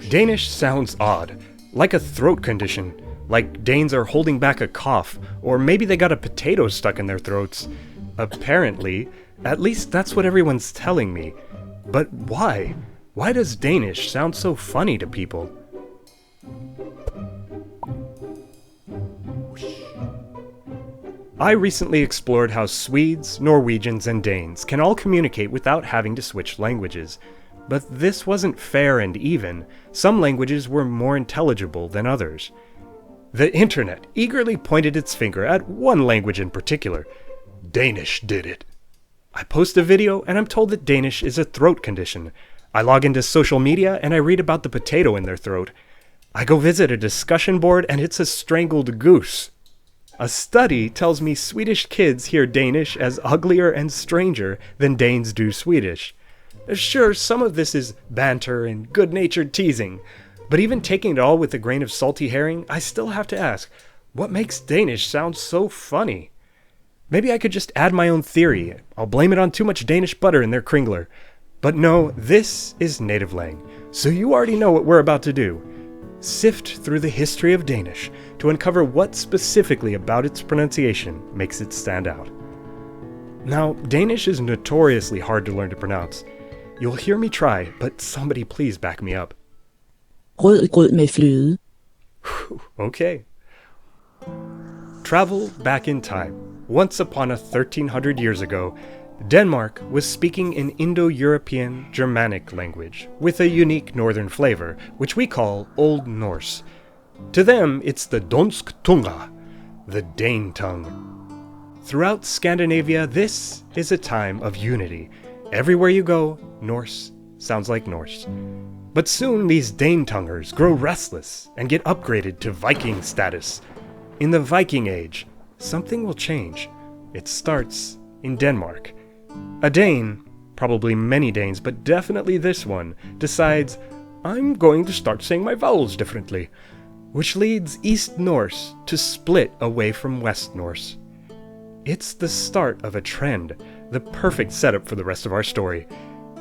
Danish sounds odd, like a throat condition, like Danes are holding back a cough, or maybe they got a potato stuck in their throats. Apparently, at least that's what everyone's telling me. But why? Why does Danish sound so funny to people? I recently explored how Swedes, Norwegians, and Danes can all communicate without having to switch languages. But this wasn't fair and even. Some languages were more intelligible than others. The internet eagerly pointed its finger at one language in particular. Danish did it. I post a video and I'm told that Danish is a throat condition. I log into social media and I read about the potato in their throat. I go visit a discussion board and it's a strangled goose. A study tells me Swedish kids hear Danish as uglier and stranger than Danes do Swedish. Sure, some of this is banter and good-natured teasing, but even taking it all with a grain of salty herring, I still have to ask, what makes Danish sound so funny? Maybe I could just add my own theory. I'll blame it on too much Danish butter in their kringler. But no, this is native lang, so you already know what we're about to do. Sift through the history of Danish to uncover what specifically about its pronunciation makes it stand out. Now, Danish is notoriously hard to learn to pronounce. You'll hear me try, but somebody please back me up. Grød med fløde. Okay. Travel back in time. Once upon a 1300 years ago, Denmark was speaking an Indo-European Germanic language with a unique northern flavor, which we call Old Norse. To them, it's the Donsk tunga, the Dane tongue. Throughout Scandinavia, this is a time of unity. Everywhere you go, Norse sounds like Norse. But soon these Dane-tongers grow restless and get upgraded to Viking status. In the Viking Age, something will change. It starts in Denmark. A Dane, probably many Danes, but definitely this one, decides, I'm going to start saying my vowels differently, which leads East Norse to split away from West Norse. It's the start of a trend, the perfect setup for the rest of our story.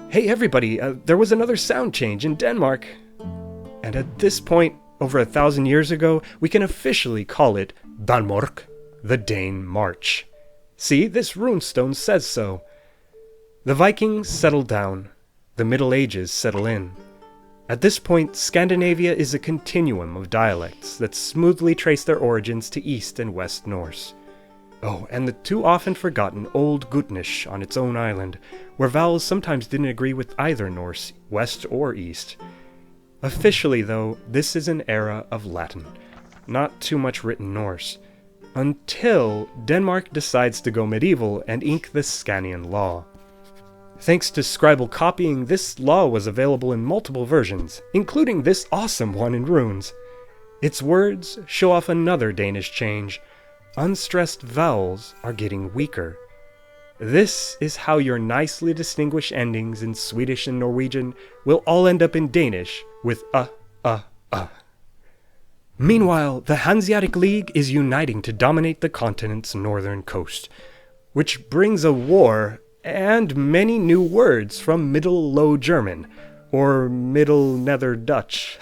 Hey everybody, there was another sound change in Denmark. And at this point, over 1,000 years ago, we can officially call it Danmark, the Dane March. See, this runestone says so. The Vikings settle down. The Middle Ages settle in. At this point, Scandinavia is a continuum of dialects that smoothly trace their origins to East and West Norse. Oh, and the too often forgotten Old Gutnish on its own island, where vowels sometimes didn't agree with either Norse, West or East. Officially, though, this is an era of Latin, not too much written Norse, until Denmark decides to go medieval and ink the Scanian law. Thanks to scribal copying, this law was available in multiple versions, including this awesome one in runes. Its words show off another Danish change. Unstressed vowels are getting weaker. This is how your nicely distinguished endings in Swedish and Norwegian will all end up in Danish with a. Meanwhile, the Hanseatic League is uniting to dominate the continent's northern coast, which brings a war and many new words from Middle Low German, or Middle Nether Dutch.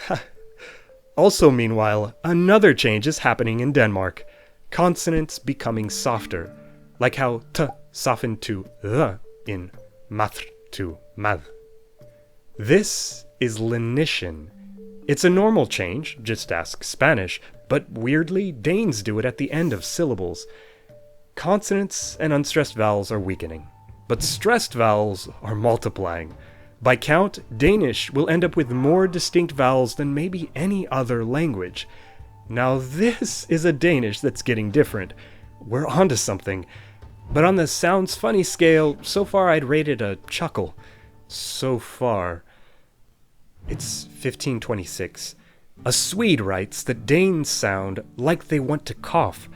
Also, meanwhile, another change is happening in Denmark. Consonants becoming softer, like how t softened to the in matr to mad. This is Lenition. It's a normal change, just ask Spanish, but weirdly, Danes do it at the end of syllables. Consonants and unstressed vowels are weakening, but stressed vowels are multiplying. By count, Danish will end up with more distinct vowels than maybe any other language. Now this is a Danish that's getting different. We're onto something. But on the sounds funny scale, so far I'd rate it a chuckle. So far. It's 1526. A Swede writes that Danes sound like they want to cough,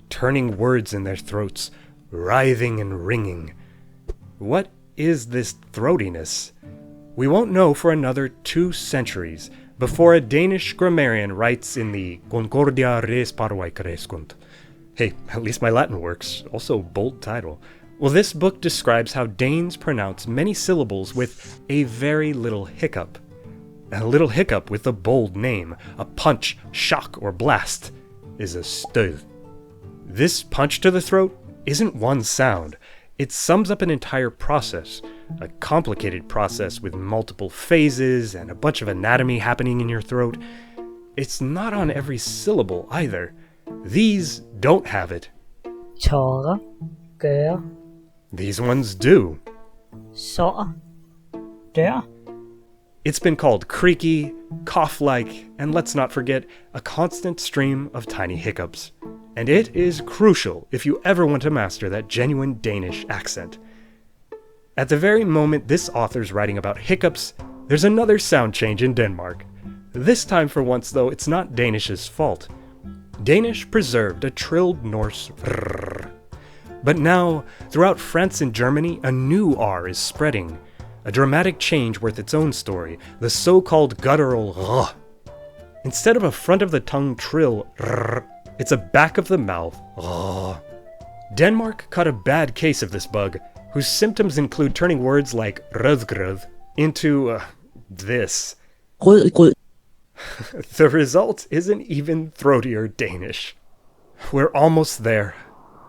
turning words in their throats, writhing and ringing. What is this throatiness? We won't know for another 2 centuries, before a Danish grammarian writes in the Concordia res parvae crescunt. Hey, at least my Latin works. Also, bold title. Well, this book describes how Danes pronounce many syllables with a very little hiccup. And a little hiccup with a bold name, a punch, shock, or blast, is a stød. This punch to the throat isn't one sound. It sums up an entire process, a complicated process with multiple phases and a bunch of anatomy happening in your throat. It's not on every syllable either. These don't have it. Tørre, gøre, These ones do. sår, dør. It's been called creaky, cough-like, and let's not forget, a constant stream of tiny hiccups. And it is crucial if you ever want to master that genuine Danish accent. At the very moment this author's writing about hiccups, there's another sound change in Denmark. This time for once, though, it's not Danish's fault. Danish preserved a trilled Norse rrr. But now, throughout France and Germany, a new R is spreading. A dramatic change worth its own story, the so-called guttural R. Instead of a front-of-the-tongue trill rrr, it's a back-of-the-mouth R. Denmark caught a bad case of this bug, whose symptoms include turning words like rødgrød into this. Rød grød. The result isn't even throaty or Danish. We're almost there.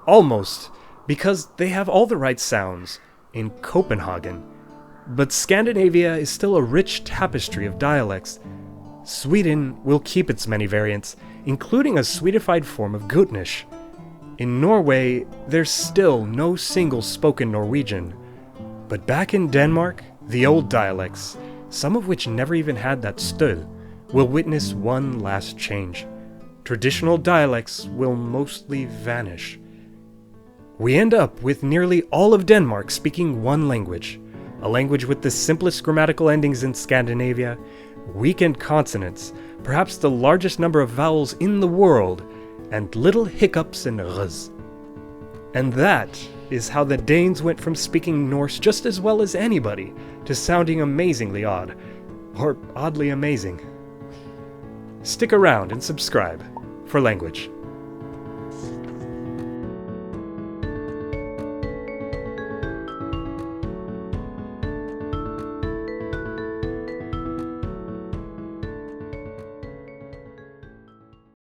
Almost, because they have all the right sounds in Copenhagen. But Scandinavia is still a rich tapestry of dialects. Sweden will keep its many variants, including a Swedified form of Gutnish. In Norway, there's still no single spoken Norwegian. But back in Denmark, the old dialects, some of which never even had that stød, will witness one last change. Traditional dialects will mostly vanish. We end up with nearly all of Denmark speaking one language, a language with the simplest grammatical endings in Scandinavia, weakened consonants, perhaps the largest number of vowels in the world, and little hiccups and r's. And that is how the Danes went from speaking Norse just as well as anybody to sounding amazingly odd, or oddly amazing. Stick around and subscribe for language.